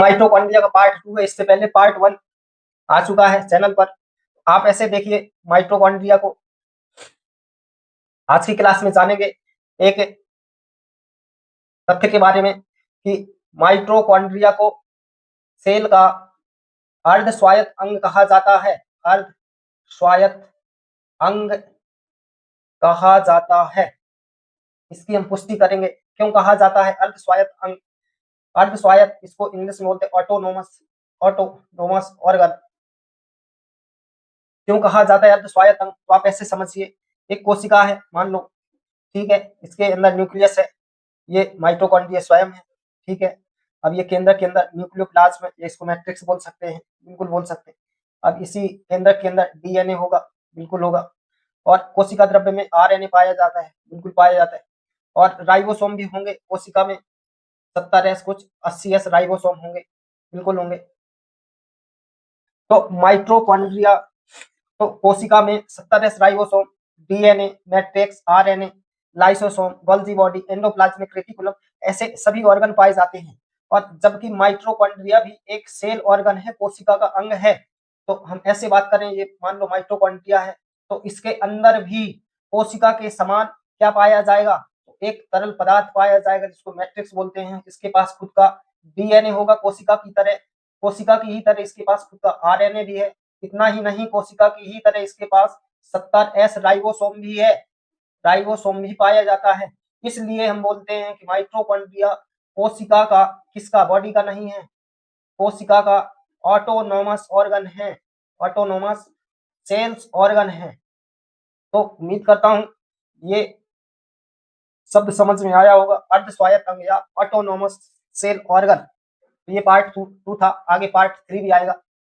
Mitochondria का part 2 है, इससे पहले पार्ट 1 आ चुका है चैनल पर। आप ऐसे देखिए माइटोकॉन्ड्रिया को आज की क्लास में जानेंगे एक तथ्य के बारे में कि माइटोकॉन्ड्रिया को सेल का अर्ध स्वायत्त अंग कहा जाता है। अर्ध स्वायत्त अंग कहा जाता है, इसकी हम पुष्टि करेंगे। क्यों कहा जाता है अर्ध स्वायत्त अंग? अर्ध स्वायत्त, इसको इंग्लिश में बोलते हैं ऑटोनोमस ऑर्गन। क्यों कहा जाता है अर्ध स्वायत्त अंग? तो आप ऐसे समझिए, एक कोशिका है मान लो, ठीक है, इसके अंदर न्यूक्लियस है, ये माइटोकॉन्ड्रिया स्वयं है, ठीक है। अब ये केंद्र के अंदर न्यूक्लियोप्लाज्म है, इसको मैट्रिक्स बोल सकते हैं, बिल्कुल बोल सकते हैं। अब इसी केंद्र के अंदर डीएनए होगा, बिल्कुल होगा। और कोशिका द्रव्य में आरएनए पाया जाता है, बिल्कुल पाया जाता है। और राइबोसोम भी होंगे कोशिका में, 70S कुछ 80S राइबोसोम होंगे, बिल्कुल होंगे। तो माइटोकॉन्ड्रिया, तो कोशिका में 70S ribosome, DNA, matrix, RNA, lysosome, Golgi body, endoplasmic reticulum, ऐसे सभी ऑर्गन पाए जाते हैं। और जबकि माइटोकॉन्ड्रिया भी एक सेल ऑर्गन है, कोशिका का अंग है। तो हम ऐसे बात करें, ये मान लो माइटोकॉन्ड्रिया है, तो इसके अंदर भी कोशिका के समान क्या पाया जाएगा? तो एक तरल पदार्थ पाया जाएगा जिसको मैट्रिक्स बोलते हैं। इसके पास खुद का डीएनए होगा कोशिका की तरह, कोशिका की ही तरह इसके पास खुद का आरएनए भी है। इतना ही नहीं, कोशिका की ही तरह इसके पास 70S राइबोसोम भी है, राइबोसोम भी पाया जाता है। इसलिए हम बोलते हैं कि माइटोकॉन्ड्रिया कोशिका का, किसका, बॉडी का नहीं है, कोशिका का ऑटोनोमस ऑर्गन है, ऑटोनोमस सेल्स ऑर्गन है। तो उम्मीद करता हूं ये शब्द समझ में आया होगा, अर्ध स्वायत्त अंग या ऑटोनोमस सेल ऑर्गन। तो ये पार्ट 2 था, आगे पार्ट 3 भी आएगा।